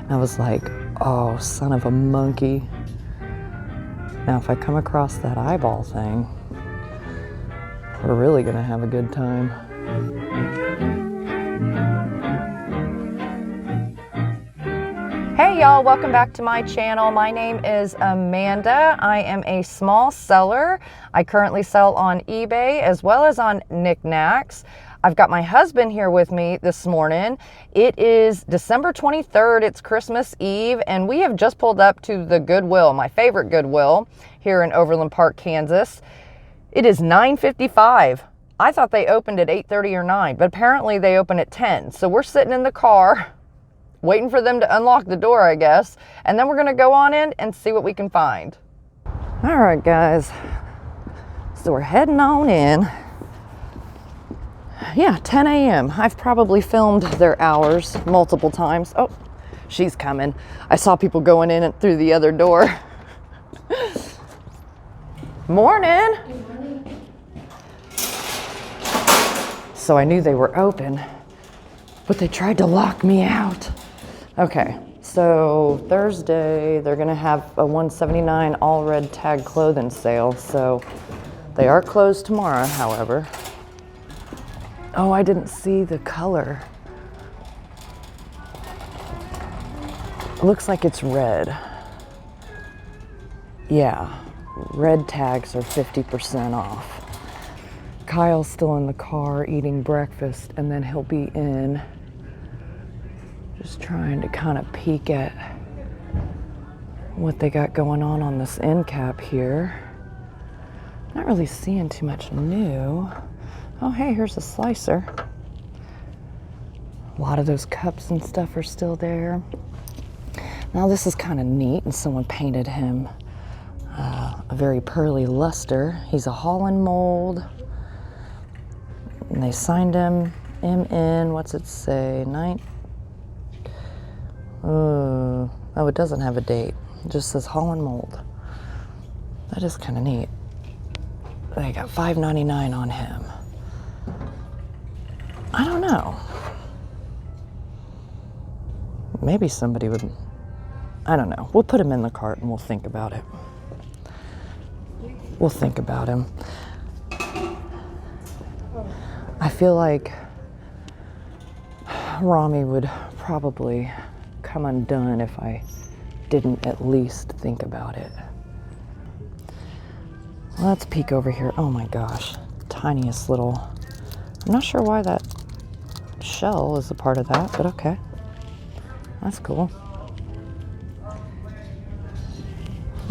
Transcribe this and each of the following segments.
And I was like, oh, son of a monkey. Now, if I come across that eyeball thing, we're really gonna have a good time. Hey y'all, welcome back to my channel. My name is Amanda. I am a small seller. I currently sell on eBay as well as on Niknax. I've got my husband here with me this morning. It is December 23rd, it's Christmas Eve, and we have just pulled up to the Goodwill, my favorite Goodwill here in Overland Park, Kansas. It is 9:55. I thought they opened at 8:30 or 9, but apparently they open at 10. So we're sitting in the car waiting for them to unlock the door, I guess. And then we're gonna go on in and see what we can find. All right, guys. So we're heading on in. Yeah, 10 a.m. I've probably filmed their hours multiple times. Oh, she's coming. I saw people going in and through the other door. Morning. So I knew they were open, but they tried to lock me out. Okay, so Thursday, they're gonna have a $179 all red tag clothing sale. So they are closed tomorrow, however. Oh, I didn't see the color. Looks like it's red. Yeah, red tags are 50% off. Kyle's still in the car eating breakfast, and then he'll be in. Just trying to kind of peek at what they got going on this end cap here. Not really seeing too much new. Oh, hey, here's a slicer. A lot of those cups and stuff are still there. Now this is kind of neat, and someone painted him a very pearly luster. He's a Holland mold. And they signed him in, what's it say? Oh, it doesn't have a date. It just says Holland mold. That is kind of neat. They got $5.99 on him. I don't know. Maybe somebody would, I don't know. We'll put him in the cart and we'll think about it. We'll think about him. I feel like Romy would probably come undone if I didn't at least think about it. Let's peek over here. Oh my gosh, tiniest little, I'm not sure why that shell is a part of that, but okay. That's cool.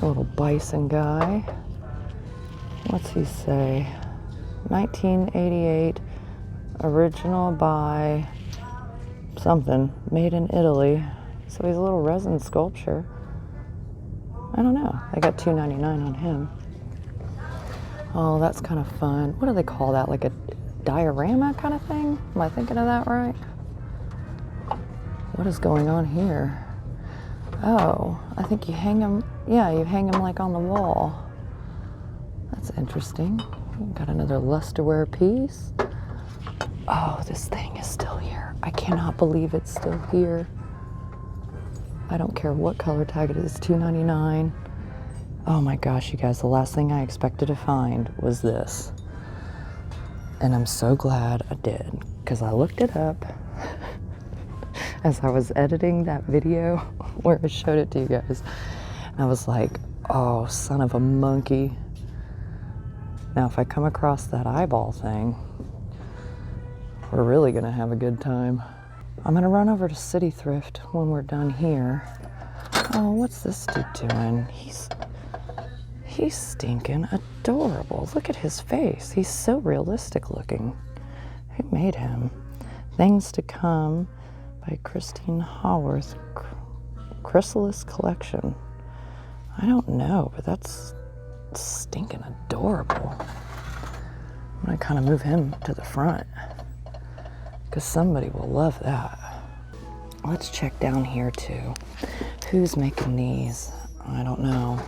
A little bison guy. What's he say? 1988, original by something, made in Italy. So he's a little resin sculpture. I don't know. I got $2.99 on him. Oh, that's kind of fun. What do they call that? Like a diorama kind of thing? Am I thinking of that right? What is going on here? Oh, I think you hang them. Yeah, you hang them like on the wall. That's interesting. Got another lusterware piece. Oh, this thing is still here. I cannot believe it's still here. I don't care what color tag it is, $2.99. Oh my gosh, you guys, the last thing I expected to find was this. And I'm so glad I did, because I looked it up as I was editing that video where I showed it to you guys. And I was like, oh, son of a monkey. Now, if I come across that eyeball thing, we're really gonna have a good time. I'm gonna run over to City Thrift when we're done here. Oh, what's this dude doing? He's stinking adorable. Look at his face. He's so realistic looking. Who made him? Things to Come by Christine Haworth. Chrysalis Collection. I don't know, but that's stinking adorable. I'm gonna kind of move him to the front because somebody will love that. Let's check down here too. Who's making these? I don't know.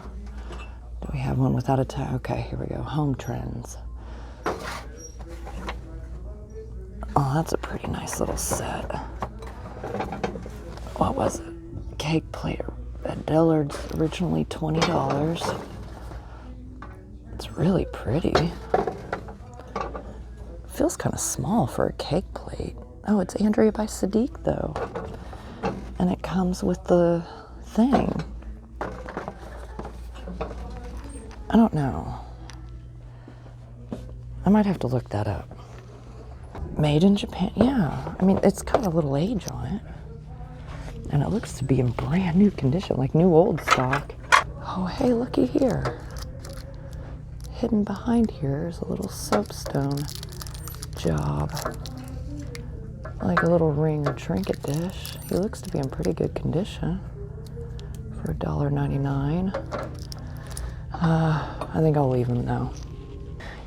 Do we have one without a tag? Okay, here we go. Home Trends. Oh, that's a pretty nice little set. What was it? cake plate at Dillard's, originally $20. It's really pretty. Feels kind of small for a cake plate. Oh, it's Andrea by Sadiq though. And it comes with the thing. I don't know. I might have to look that up. Made in Japan, yeah. I mean, it's got a little age on it. And it looks to be in brand new condition, like new old stock. Oh, hey, looky here. Hidden behind here is a little soapstone job. Like a little ring or trinket dish. He looks to be in pretty good condition for $1.99. I think I'll leave him though.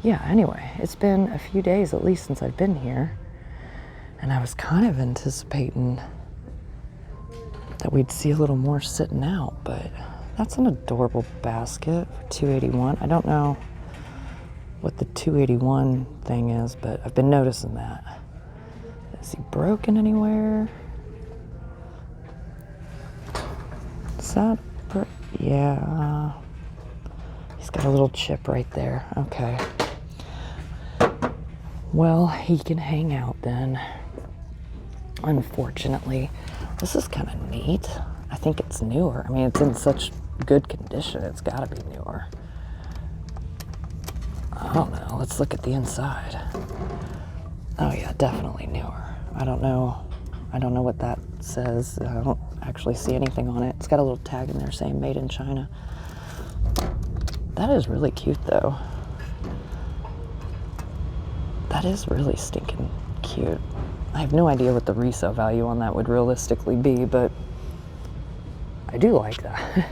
Yeah, anyway, it's been a few days at least since I've been here. And I was kind of anticipating that we'd see a little more sitting out, but that's an adorable basket for $2.81. I don't know what the $2.81 thing is, but I've been noticing that. Is he broken anywhere? Is that, yeah, he's got a little chip right there. Okay. Well, he can hang out then. Unfortunately, this is kind of neat. I think it's newer. I mean, it's in such good condition. It's got to be newer. I don't know. Let's look at the inside. Oh yeah, definitely newer. I don't know what that says. I don't actually see anything on it. It's got a little tag in there saying made in China. That is really cute though. That is really stinking cute. I have no idea what the resale value on that would realistically be, but I do like that.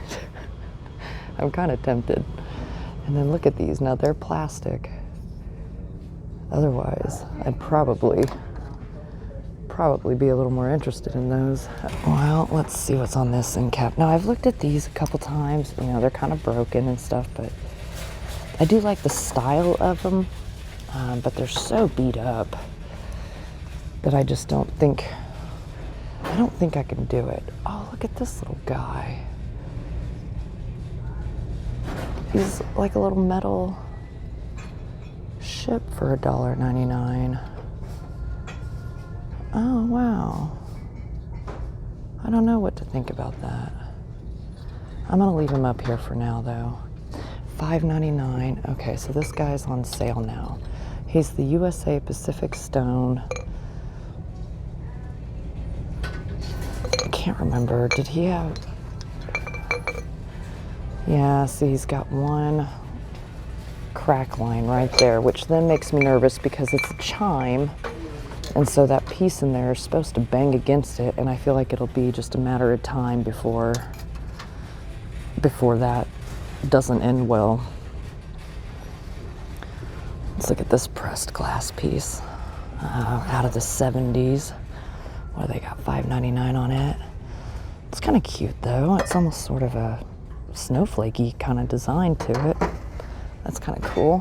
I'm kind of tempted. And then look at these. Now they're plastic. Otherwise, I'd probably be a little more interested in those. Well, let's see what's on this end cap. Now, I've looked at these a couple times. You know, they're kind of broken and stuff, but I do like the style of them. But they're so beat up that I just don't think I can do it. Oh, look at this little guy. He's like a little metal ship for $1.99. Oh, wow. I don't know what to think about that. I'm gonna leave him up here for now though. $5.99. Okay, so this guy's on sale now. He's the USA Pacific Stone. I can't remember. Did he have... Yeah, see, he's got one crack line right there, which then makes me nervous because it's a chime. And so that piece in there is supposed to bang against it, and I feel like it'll be just a matter of time before that doesn't end well. Let's look at this pressed glass piece out of the 70s. What do they got? $5.99 on it. It's kind of cute though. It's almost sort of a snowflakey kind of design to it. That's kind of cool.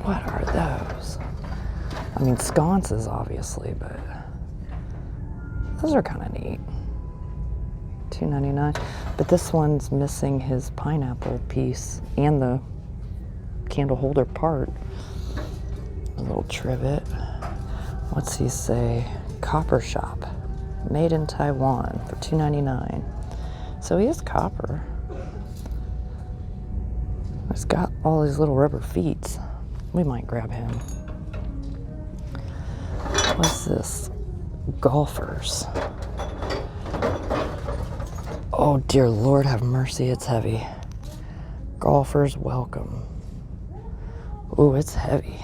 What are those? I mean, sconces obviously, but those are kind of neat. $2.99. But this one's missing his pineapple piece and the candle holder part. A little trivet. What's he say? Copper shop. Made in Taiwan for $2.99. So he is copper. He's got all these little rubber feet. We might grab him. What's this? Golfers. Oh dear Lord, have mercy, it's heavy. Golfers welcome. Ooh, it's heavy.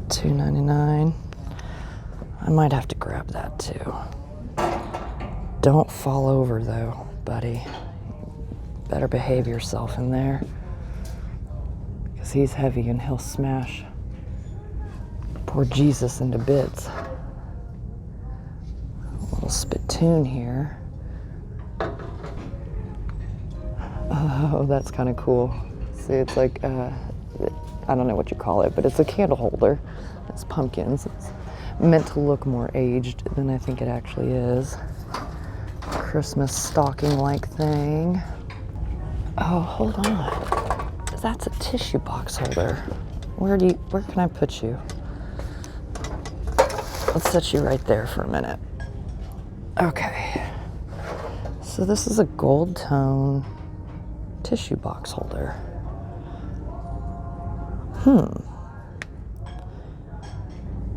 $2.99. I might have to grab that too. Don't fall over though, buddy. Better behave yourself in there, because he's heavy and he'll smash poor Jesus into bits. A little spittoon here. Oh, that's kind of cool. See, it's like, I I don't know what you call it, but it's a candle holder. It's pumpkins. It's meant to look more aged than I think it actually is. Christmas stocking-like thing. Oh, hold on. That's a tissue box holder. Where can I put you? Let's set you right there for a minute. Okay. So this is a gold tone tissue box holder.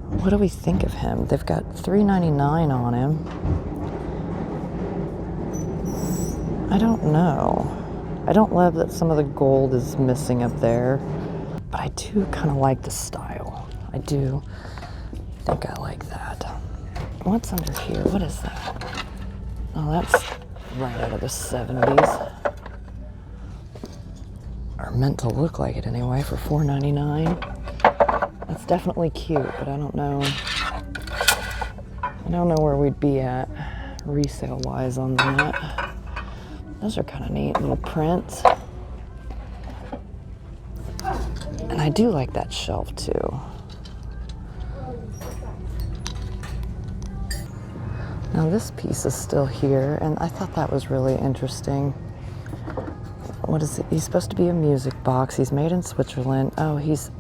What do we think of him? They've got $3.99 on him. I don't know. I don't love that some of the gold is missing up there, but I do kind of like the style. I do think I like that. What's under here? What is that? Oh, that's right out of the 70s. Or meant to look like it anyway, for $4.99. That's definitely cute, but I don't know where we'd be at resale wise on that. Those are kind of neat little prints. And I do like that shelf too. Now this piece is still here, and I thought that was really interesting. What is it? He's supposed to be a music box. He's made in Switzerland. Oh, he's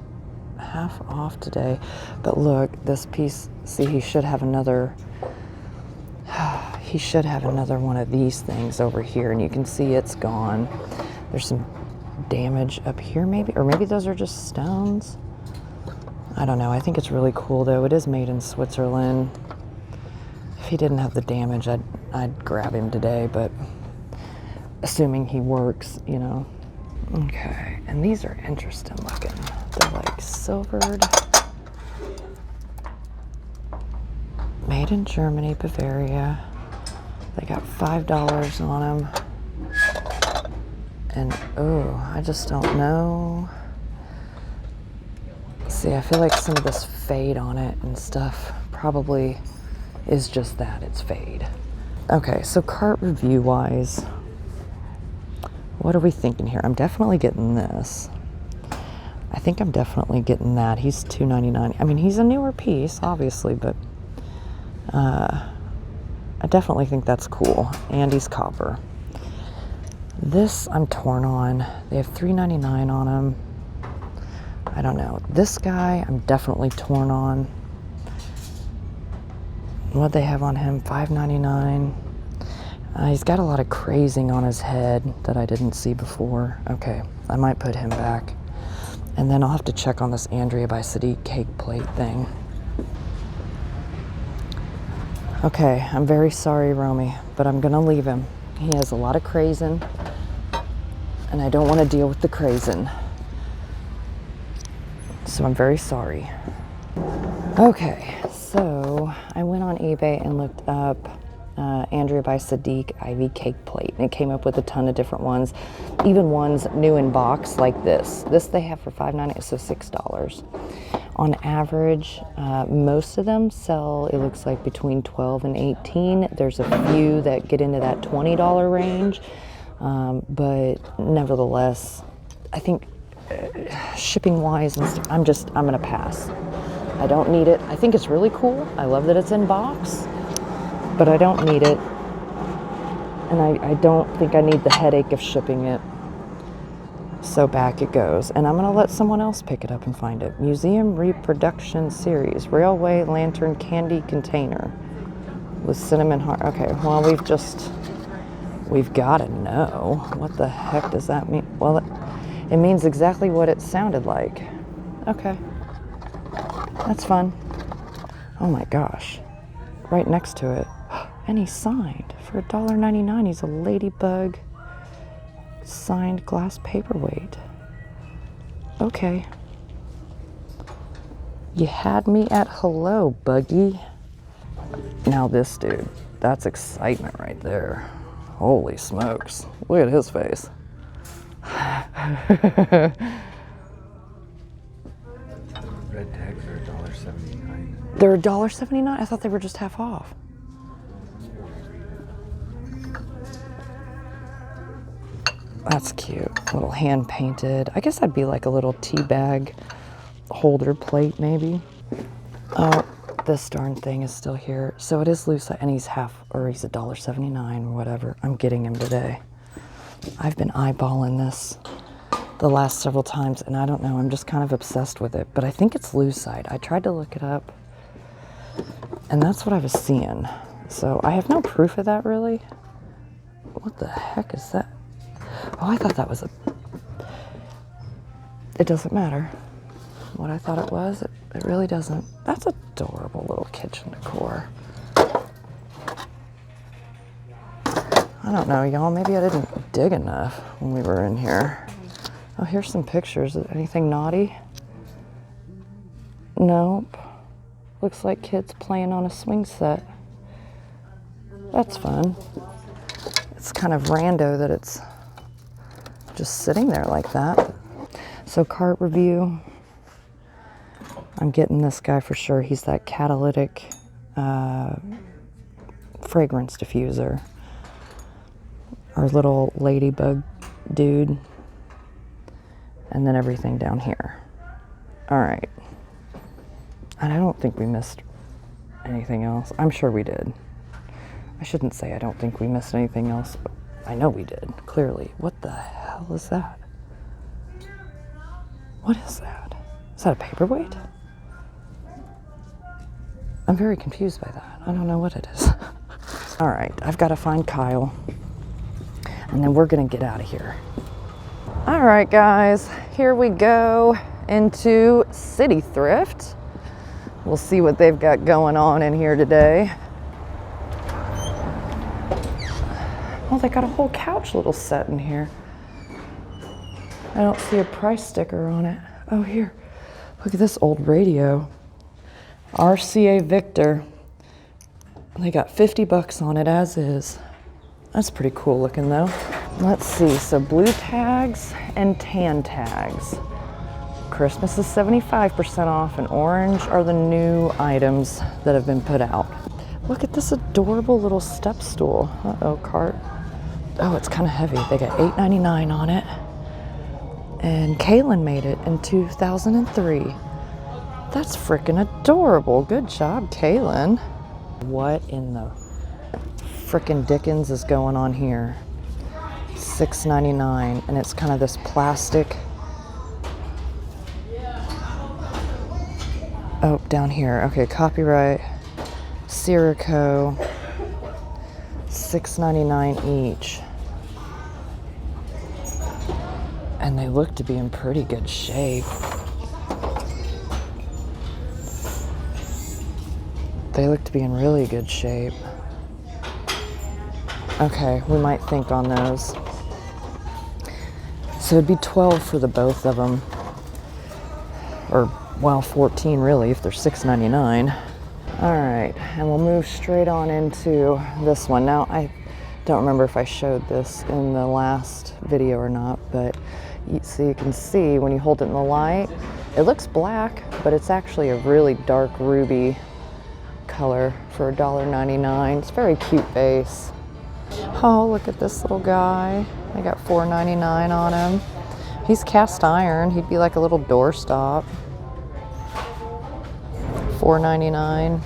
half off today. But look, this piece, see, he should have another one of these things over here, and you can see it's gone. There's some damage up here maybe, or maybe those are just stones. I don't know. I think it's really cool though. It is made in Switzerland. If he didn't have the damage, I'd grab him today, but assuming he works, you know. Okay, and these are interesting looking. They're like silvered. Made in Germany, Bavaria. They got $5 on them. And oh, I just don't know. See, I feel like some of this fade on it and stuff probably is just that, it's fade. Okay, so cart review wise, what are we thinking here? I'm definitely getting this. I think I'm definitely getting that. He's $2.99. I mean, he's a newer piece, obviously, but I definitely think that's cool. And he's copper. This I'm torn on. They have $3.99 on him. I don't know. This guy I'm definitely torn on. What they have on him? $5.99. He's got a lot of crazing on his head that I didn't see before. Okay, I might put him back. And then I'll have to check on this Andrea by Sadiq cake plate thing. Okay, I'm very sorry, Romy, but I'm gonna leave him. He has a lot of crazing, and I don't want to deal with the crazing. So I'm very sorry. Okay, so I went on eBay and looked up Andrea by Sadiq Ivy cake plate, and it came up with a ton of different ones, even ones new in box like this. This they have for $5.99, so $6. On average, most of them sell, it looks like, between $12 and $18. There's a few that get into that $20 range, but nevertheless, I think shipping wise, I'm gonna pass. I don't need it. I think it's really cool. I love that it's in box, but I don't need it. And I don't think I need the headache of shipping it. So back it goes. And I'm gonna let someone else pick it up and find it. Museum Reproduction Series, Railway Lantern Candy Container with cinnamon heart. Okay, well, we've gotta know. What the heck does that mean? Well, it means exactly what it sounded like. Okay, that's fun. Oh my gosh, right next to it. And he's signed for $1.99. He's a ladybug signed glass paperweight. Okay. You had me at hello, Buggy. Now this dude, that's excitement right there. Holy smokes. Look at his face. Red tags are $1.79. They're $1.79? I thought they were just half off. That's cute. A little hand painted. I guess that'd be like a little tea bag holder plate maybe. Oh, this darn thing is still here. So it is loose, and he's $1.79 or whatever. I'm getting him today. I've been eyeballing this the last several times, and I don't know, I'm just kind of obsessed with it, but I think it's lucite. I tried to look it up, and that's what I was seeing. So I have no proof of that really. What the heck is that? Oh, I thought that was it doesn't matter what I thought it was. It really doesn't. That's adorable little kitchen decor. I don't know, y'all. Maybe I didn't dig enough when we were in here. Oh, here's some pictures. Anything naughty? Nope. Looks like kids playing on a swing set. That's fun. It's kind of rando that it's just sitting there like that. So cart review. I'm getting this guy for sure. He's that catalytic fragrance diffuser. Our little ladybug dude. And then everything down here. All right. And I don't think we missed anything else. I'm sure we did. I shouldn't say I don't think we missed anything else, but I know we did, clearly. What the hell is that? What is that? Is that a paperweight? I'm very confused by that. I don't know what it is. All right, I've got to find Kyle, and then we're gonna get out of here. All right, guys, here we go into City Thrift. We'll see what they've got going on in here today. Oh, they got a whole couch little set in here. I don't see a price sticker on it. Oh, here, look at this old radio. RCA Victor. They got 50 bucks on it as is. That's pretty cool looking though. Let's see, so blue tags and tan tags. Christmas is 75% off, and orange are the new items that have been put out. Look at this adorable little step stool. Uh-oh, cart. Oh, it's kind of heavy. They got $8.99 on it. And Kaylin made it in 2003. That's freaking adorable. Good job, Kaylin. What in the frickin' dickens is going on here? $6.99, and it's kind of this plastic. Oh, down here. Okay, copyright. Sirico. $6.99 each. And they look to be in pretty good shape. They look to be in really good shape. Okay, we might think on those. So it'd be 12 for the both of them. Or, well, 14 really if they're $6.99. All right, and we'll move straight on into this one. Now, I don't remember if I showed this in the last video or not, but so you can see when you hold it in the light, it looks black, but it's actually a really dark ruby color for $1.99. It's a very cute base. Oh, look at this little guy. I got $4.99 on him. He's cast iron. He'd be like a little doorstop. $4.99.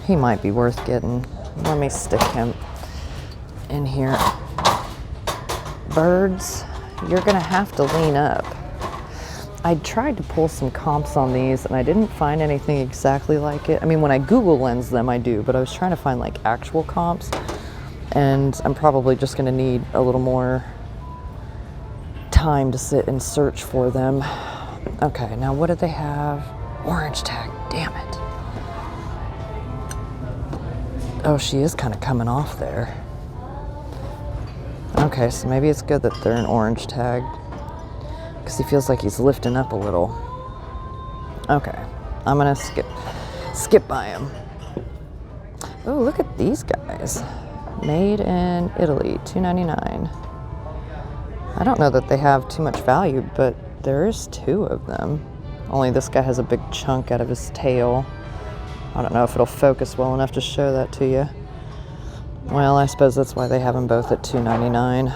He might be worth getting. Let me stick him in here. Birds, you're gonna have to lean up. I tried to pull some comps on these and I didn't find anything exactly like it. I mean, when I Google Lens them, I do, but I was trying to find like actual comps, and I'm probably just gonna need a little more time to sit and search for them. Okay, now what did they have? Orange tag, damn it. Oh, she is kind of coming off there. Okay, so maybe it's good that they're an orange tag, because he feels like he's lifting up a little. Okay, I'm gonna skip by him. Oh, look at these guys. Made in Italy, $2.99. I don't know that they have too much value, but there is two of them. Only this guy has a big chunk out of his tail. I don't know if it'll focus well enough to show that to you. Well, I suppose that's why they have them both at $2.99.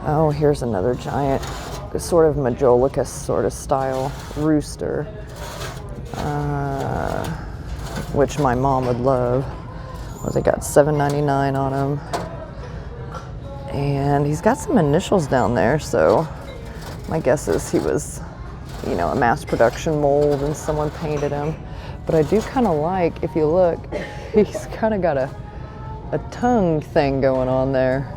Oh, here's another giant, sort of Majolicus sort of style rooster, which my mom would love. Well, they got $7.99 on him. And he's got some initials down there, so my guess is he was, you know, a mass production mold and someone painted him. But I do kind of like, if you look, he's kind of got a tongue thing going on there.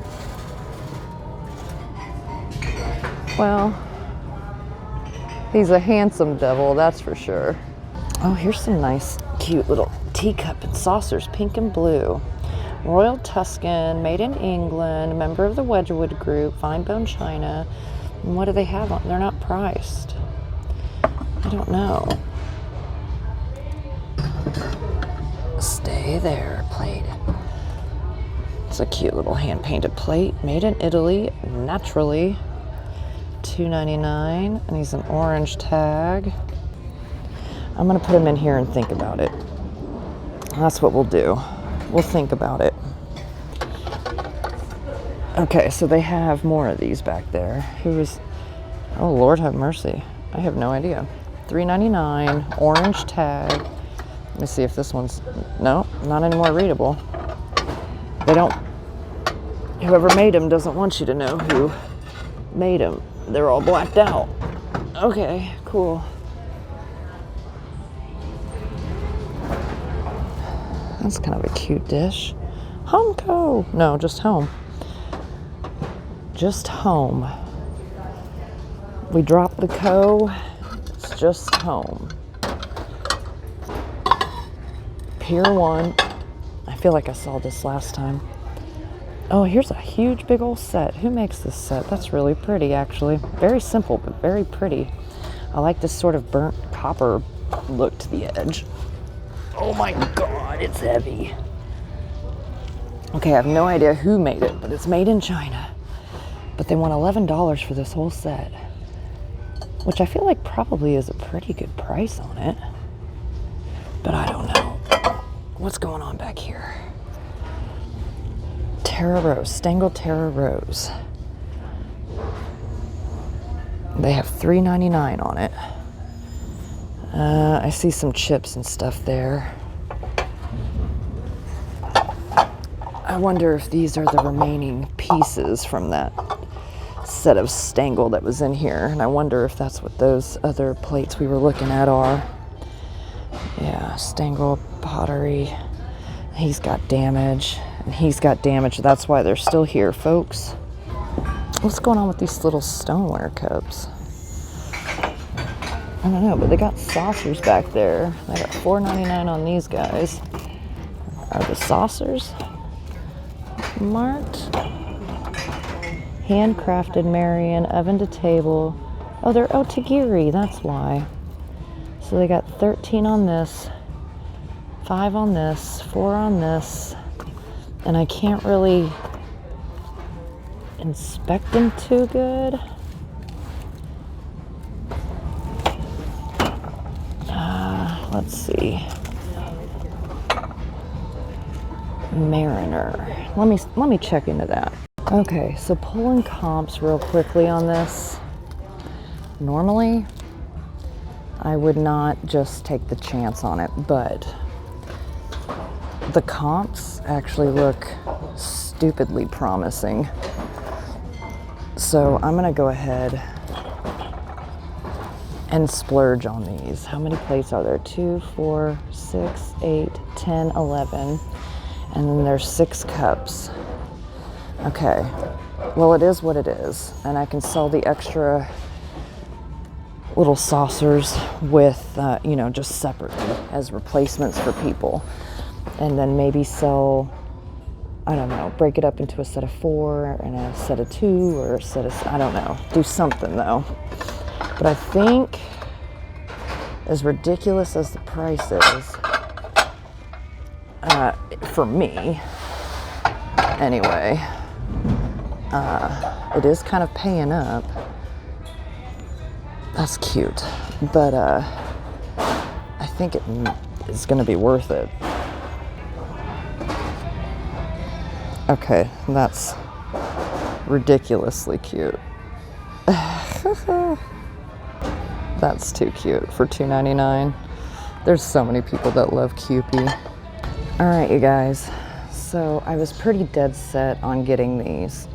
Well, he's a handsome devil, that's for sure. Oh, here's some nice, cute little teacup and saucers, pink and blue. Royal Tuscan, made in England, member of the Wedgwood group, fine bone china. And what do they have on? They're not priced. I don't know. Stay there, plate. It's a cute little hand-painted plate, made in Italy, naturally. $2.99, and he's an orange tag. I'm gonna put him in here and think about it. That's what we'll do. We'll think about it. Okay, so they have more of these back there. Who is, oh Lord have mercy. I have no idea. $3.99, orange tag. Let me see if this one's, no, not any more readable. They don't, whoever made them doesn't want you to know who made them. They're all blacked out. Okay, cool. That's kind of a cute dish. Home Co. No, just home. Just home. We dropped the Co. It's just home. Pier 1. I feel like I saw this last time. Oh, here's a huge big old set. Who makes this set? That's really pretty, actually. Very simple, but very pretty. I like this sort of burnt copper look to the edge. Oh my God, it's heavy. Okay, I have no idea who made it, but it's made in China. But they want $11 for this whole set, which I feel like probably is a pretty good price on it. But I don't know. What's going on back here? Terra Rose, Stengel Terra Rose. They have $3.99 on it. I see some chips and stuff there. I wonder if these are the remaining pieces from that set of Stengel that was in here. And I wonder if that's what those other plates we were looking at are. Yeah, Stengel pottery. He's got damage. And he's got damage. That's why they're still here, folks. What's going on with these little stoneware cups? I don't know, but they got saucers back there. I got $4.99 on these guys. Are the saucers marked? Handcrafted Marion, oven to table. Oh, they're otagiri, that's why. So they got 13 on this, 5 on this, 4 on this. And I can't really inspect them too good. Let's see. Mariner. Let me check into that. Okay, so pulling comps real quickly on this. Normally, I would not just take the chance on it, but the comps actually look stupidly promising. So I'm gonna go ahead and splurge on these. How many plates are there? 2, 4, 6, 8, 10, 11. And then there's 6 cups. Okay, well it is what it is. And I can sell the extra little saucers with, you know, just separately as replacements for people. And then maybe sell, I don't know, break it up into a set of 4 and a set of 2 or a set of, I don't know, do something though. But I think, as ridiculous as the price is, for me, anyway, it is kind of paying up. That's cute, but I think it is going to be worth it. Okay, that's ridiculously cute. That's too cute for $2.99. There's so many people that love Kewpie. All right, you guys. So I was pretty dead set on getting these.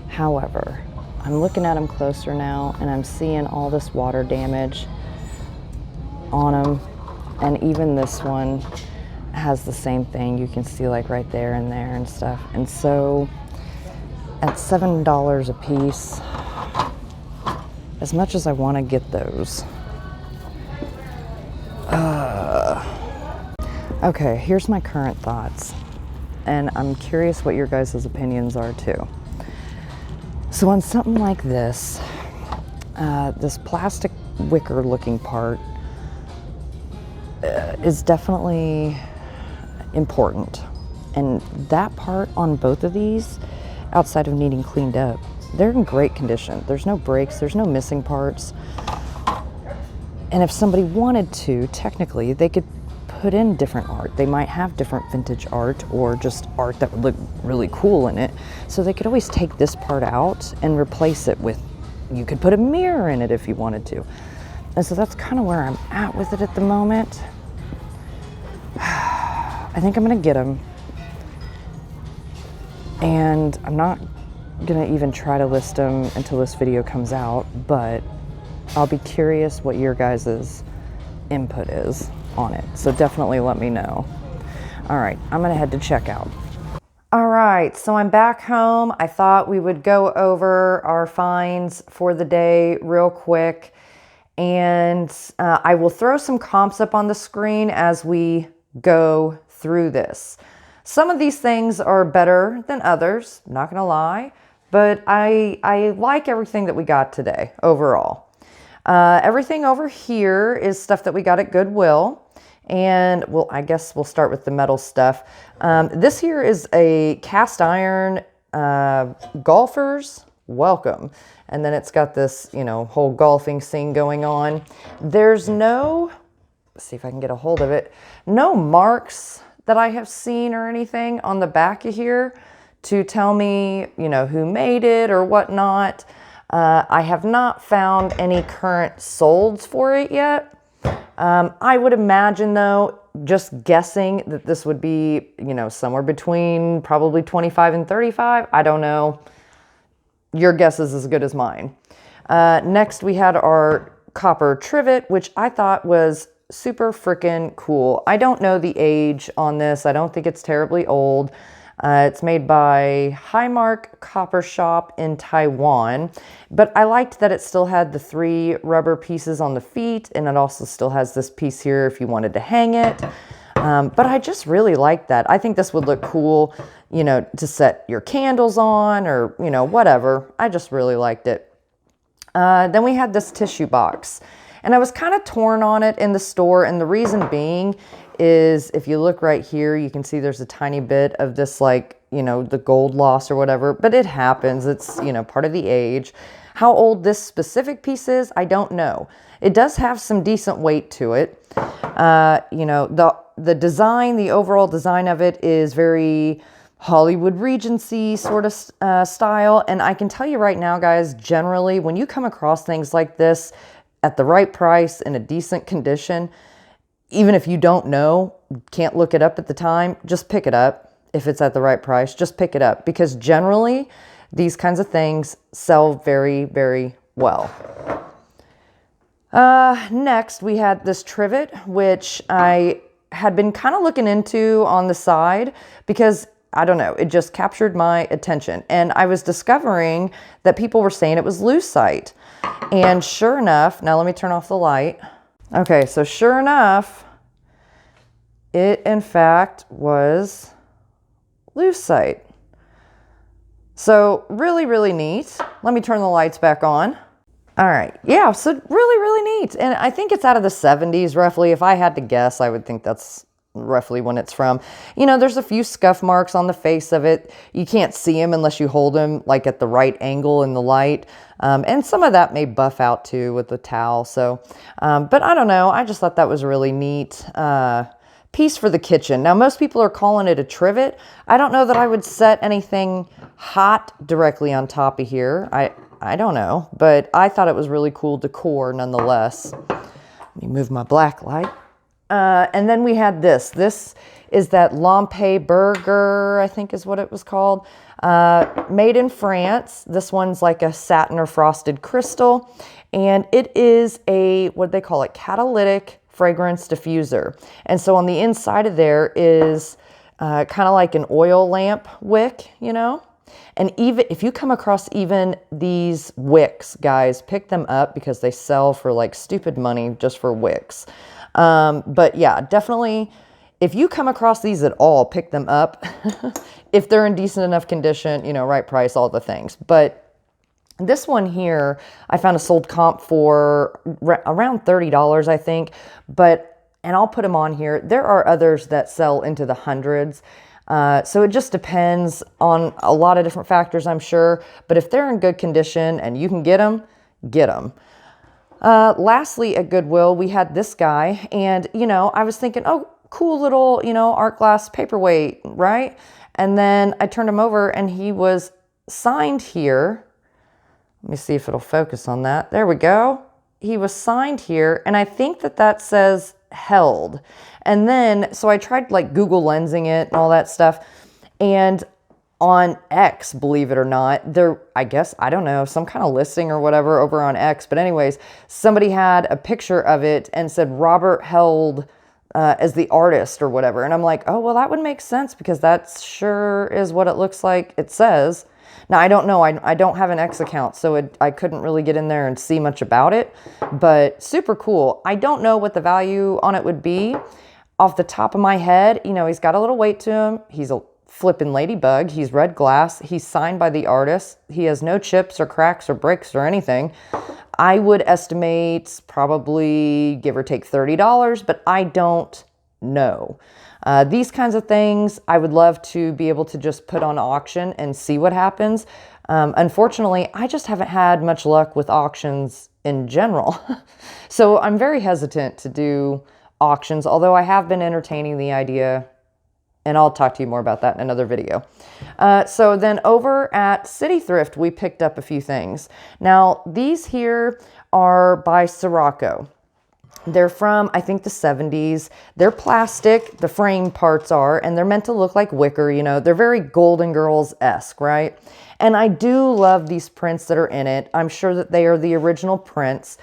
However, I'm looking at them closer now and I'm seeing all this water damage on them. And even this one has the same thing. You can see like right there and there and stuff. And so at $7 a piece, as much as I want to get those. Okay, here's my current thoughts. And I'm curious what your guys' opinions are too. So on something like this, this plastic wicker looking part is definitely important. And that part on both of these, outside of needing cleaned up, they're in great condition. There's no breaks, there's no missing parts. And if somebody wanted to, technically, they could put in different art. They might have different vintage art or just art that would look really cool in it. So they could always take this part out and replace it with, you could put a mirror in it if you wanted to. And so that's kind of where I'm at with it at the moment. I think I'm gonna get them. And I'm not gonna even try to list them until this video comes out, but I'll be curious what your guys' input is on it. So definitely let me know. All right, I'm gonna head to checkout. All right, so I'm back home. I thought we would go over our finds for the day real quick. And I will throw some comps up on the screen as we go through this. Some of these things are better than others, not gonna lie, but I like everything that we got today overall. Everything over here is stuff that we got at Goodwill. And well, I guess we'll start with the metal stuff. This here is a cast iron golfers welcome. And then it's got this, you know, whole golfing scene going on. There's no, let's see if I can get a hold of it, no marks that I have seen or anything on the back of here to tell me, you know, who made it or whatnot. I have not found any current solds for it yet. I would imagine though, just guessing that this would be, you know, somewhere between probably 25 and 35. I don't know. Your guess is as good as mine. Next we had our copper trivet, which I thought was super freaking cool. I don't know the age on this. I don't think it's terribly old. It's made by Highmark Copper Shop in Taiwan, but I liked that it still had the 3 rubber pieces on the feet, and it also still has this piece here if you wanted to hang it. But I just really liked that. I think this would look cool, you know, to set your candles on or, you know, whatever. I just really liked it. Then we had this tissue box, and I was kind of torn on it in the store, and the reason being is if you look right here, you can see there's a tiny bit of this, like, you know, the gold loss or whatever, but it happens. It's, you know, part of the age. How old this specific piece is, I don't know. It does have some decent weight to it. You know, the design, the overall design of it is very Hollywood Regency sort of style. And I can tell you right now, guys, generally, when you come across things like this at the right price in a decent condition, even if you don't know, can't look it up at the time, just pick it up. If it's at the right price, just pick it up, because generally these kinds of things sell very, very well. Next we had this trivet, which I had been kind of looking into on the side because I don't know, it just captured my attention. And I was discovering that people were saying it was lucite. And sure enough, now let me turn off the light. Okay, so sure enough, it in fact was lucite. So really, really neat. Let me turn the lights back on. All right, yeah, so really, really neat. And I think it's out of the 70s roughly. If I had to guess, I would think that's roughly when it's from. You know, there's a few scuff marks on the face of it. You can't see them unless you hold them like at the right angle in the light. And some of that may buff out too with the towel. So, but I don't know. I just thought that was a really neat piece for the kitchen. Now, most people are calling it a trivet. I don't know that I would set anything hot directly on top of here. I don't know, but I thought it was really cool decor nonetheless. Let me move my black light. And then we had this. This is that Lampe Burger, I think is what it was called. Made in France. This one's like a satin or frosted crystal. And it is a, what do they call it? Catalytic fragrance diffuser. And so on the inside of there is kind of like an oil lamp wick, you know? And even if you come across even these wicks, guys, pick them up because they sell for like stupid money just for wicks. But yeah, definitely, if you come across these at all, pick them up. If they're in decent enough condition, you know, right price, all the things. But this one here, I found a sold comp for around $30, I think. And I'll put them on here. There are others that sell into the hundreds. So it just depends on a lot of different factors, I'm sure. But if they're in good condition and you can get them, get them. Lastly, at Goodwill, we had this guy. And, you know, I was thinking, oh, cool little, you know, art glass paperweight, right? And then I turned him over and he was signed here. Let me see if it'll focus on that. There we go. He was signed here, and I think that says held. And then, so I tried like Google Lensing it and all that stuff. And on X, believe it or not, there, I guess, I don't know, some kind of listing or whatever over on X. But anyways, somebody had a picture of it and said Robert Held as the artist or whatever. And I'm like, oh, well, that would make sense because that sure is what it looks like it says. Now, I don't know. I don't have an X account, so I couldn't really get in there and see much about it, but super cool. I don't know what the value on it would be. Off the top of my head, you know, he's got a little weight to him. He's a flippin' ladybug. He's red glass. He's signed by the artist. He has no chips or cracks or breaks or anything. I would estimate probably give or take $30, but I don't know. These kinds of things, I would love to be able to just put on auction and see what happens. Unfortunately, I just haven't had much luck with auctions in general. So I'm very hesitant to do auctions, although I have been entertaining the idea, and I'll talk to you more about that in another video. So then over at City Thrift, we picked up a few things. Now, these here are by Sirocco. They're from, I think, the 70s. They're plastic, the frame parts are, and they're meant to look like wicker, you know. They're very Golden Girls-esque, right? And I do love these prints that are in it. I'm sure that they are the original prints.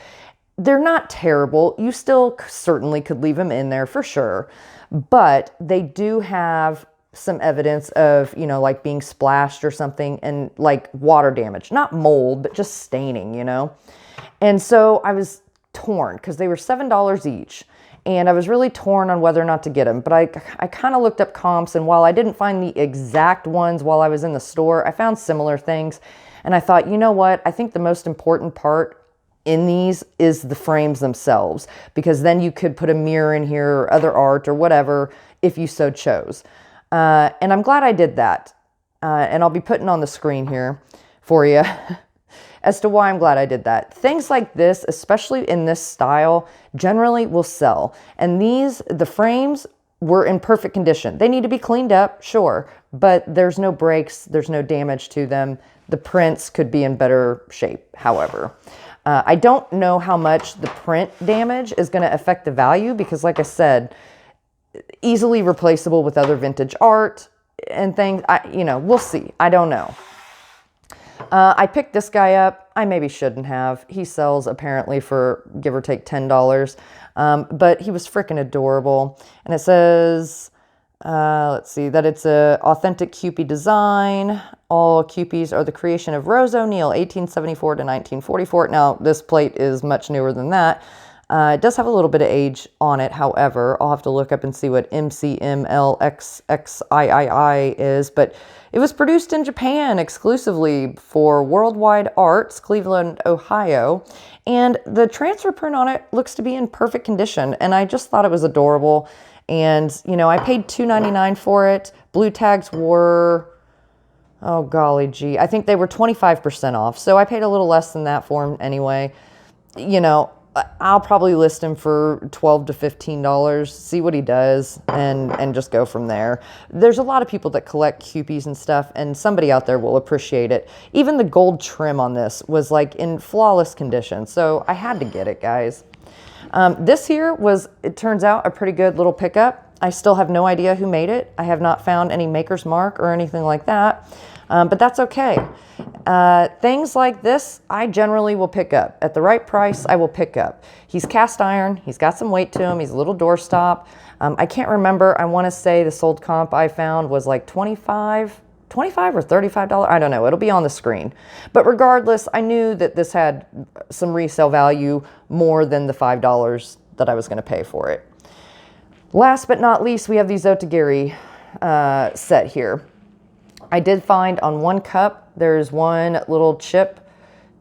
They're not terrible. You still certainly could leave them in there for sure. But they do have some evidence of, you know, like being splashed or something and like water damage. Not mold, but just staining, you know. And so I was torn because they were $7 each, and I was really torn on whether or not to get them. But I kind of looked up comps, and while I didn't find the exact ones while I was in the store, I found similar things. And I thought, you know what? I think the most important part in these is the frames themselves, because then you could put a mirror in here or other art or whatever if you so chose. And I'm glad I did that. And I'll be putting on the screen here for you as to why I'm glad I did that. Things like this, especially in this style, generally will sell. And these, the frames, were in perfect condition. They need to be cleaned up, sure, but there's no breaks, there's no damage to them. The prints could be in better shape, however. I don't know how much the print damage is going to affect the value because, like I said, easily replaceable with other vintage art and things. You know, we'll see. I don't know. I picked this guy up. I maybe shouldn't have. He sells apparently for give or take $10. But he was freaking adorable. And it says, let's see, that it's a authentic Kewpie design. All Kewpies are the creation of Rose O'Neill, 1874 to 1944. Now, this plate is much newer than that. It does have a little bit of age on it, however. I'll have to look up and see what MCMLXXIII is, but it was produced in Japan exclusively for Worldwide Arts, Cleveland, Ohio, and the transfer print on it looks to be in perfect condition, and I just thought it was adorable. And, you know, I paid $2.99 for it. Blue tags were, oh golly gee, I think they were 25% off, so I paid a little less than that for them anyway. You know, I'll probably list him for $12 to $15, see what he does, and just go from there. There's a lot of people that collect Kewpies and stuff, and somebody out there will appreciate it. Even the gold trim on this was like in flawless condition, so I had to get it, guys. This here was, it turns out, a pretty good little pickup. I still have no idea who made it. I have not found any maker's mark or anything like that, but that's okay. Things like this, I generally will pick up. At the right price, I will pick up. He's cast iron. He's got some weight to him. He's a little doorstop. I can't remember. I want to say the sold comp I found was like $25 or $35. I don't know. It'll be on the screen. But regardless, I knew that this had some resale value more than the $5 that I was going to pay for it. Last but not least, we have the Otagiri set here. I did find on one cup, there's one little chip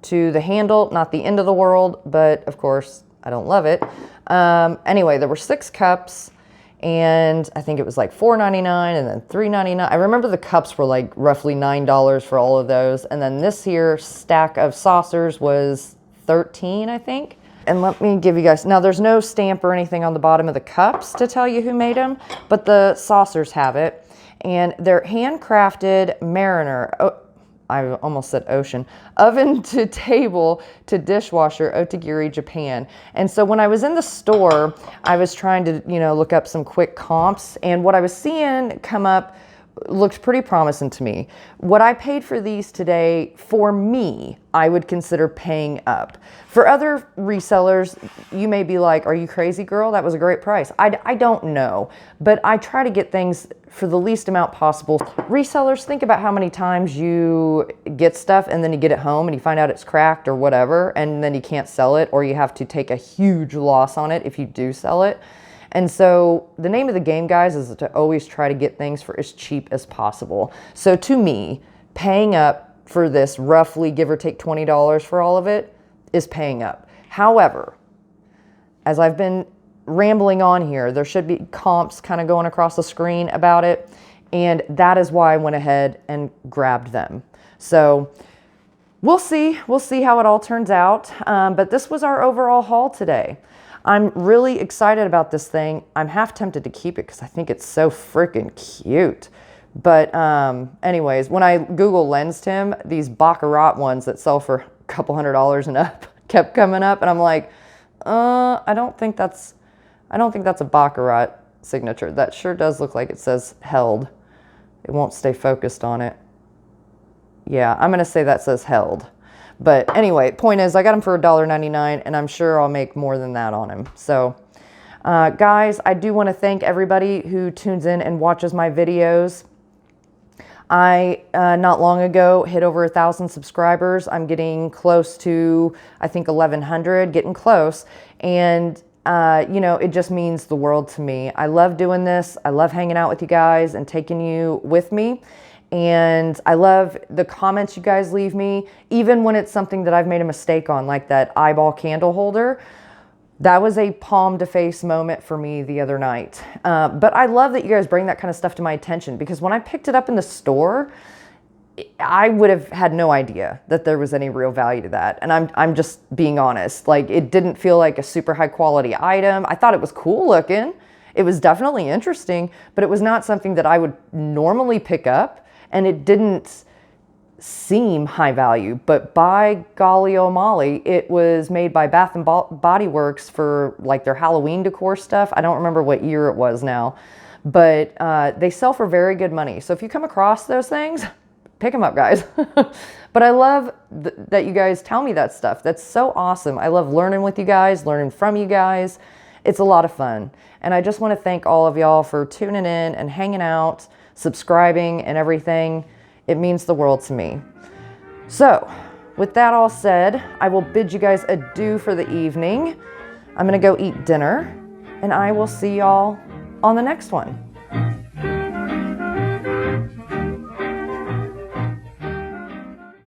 to the handle, not the end of the world, but of course, I don't love it. Anyway, there were 6 cups, and I think it was like $4.99 and then $3.99. I remember the cups were like roughly $9 for all of those. And then this here stack of saucers was $13, I think. And let me give you guys, now there's no stamp or anything on the bottom of the cups to tell you who made them, but the saucers have it. And they're handcrafted Mariner, oh, I almost said ocean, oven to table to dishwasher, Otagiri, Japan. And so when I was in the store, I was trying to, look up some quick comps, and what I was seeing come up looked pretty promising to me. What I paid for these today, for me, I would consider paying up. For other resellers, you may be like, are you crazy, girl? That was a great price. I don't know, but I try to get things for the least amount possible. Resellers, think about how many times you get stuff and then you get it home and you find out it's cracked or whatever, and then you can't sell it, or you have to take a huge loss on it if you do sell it. And so the name of the game, guys, is to always try to get things for as cheap as possible. So to me, paying up for this, roughly give or take $20 for all of it, is paying up. However, as I've been rambling on here, there should be comps kind of going across the screen about it. And that is why I went ahead and grabbed them. So we'll see how it all turns out. But this was our overall haul today. I'm really excited about this thing. I'm half tempted to keep it because I think it's so freaking cute. But anyways, when I Google lensed him, these Baccarat ones that sell for a couple $100s and up kept coming up, and I'm like, I don't think that's a Baccarat signature. That sure does look like it says held. It won't stay focused on it. Yeah, I'm gonna say that says held. But anyway, point is, I got him for $1.99, and I'm sure I'll make more than that on him. So, guys, I do want to thank everybody who tunes in and watches my videos. I, not long ago, hit over 1,000 subscribers. I'm getting close to, I think, 1,100, getting close. And, it just means the world to me. I love doing this. I love hanging out with you guys and taking you with me. And I love the comments you guys leave me, even when it's something that I've made a mistake on, like that eyeball candle holder. That was a palm to face moment for me the other night. But I love that you guys bring that kind of stuff to my attention, because when I picked it up in the store, I would have had no idea that there was any real value to that. And I'm just being honest. Like, it didn't feel like a super high quality item. I thought it was cool looking. It was definitely interesting, but it was not something that I would normally pick up. And it didn't seem high value, but by golly o'molly, it was made by Bath and Body Works for like their Halloween decor stuff. I don't remember what year it was now, but they sell for very good money. So if you come across those things, pick them up, guys. But I love that you guys tell me that stuff. That's so awesome. I love learning with you guys, learning from you guys. It's a lot of fun. And I just want to thank all of y'all for tuning in and hanging out, subscribing and everything. It means the world to me. So with that all said, I will bid you guys adieu for the evening. I'm gonna go eat dinner, and I will see y'all on the next one.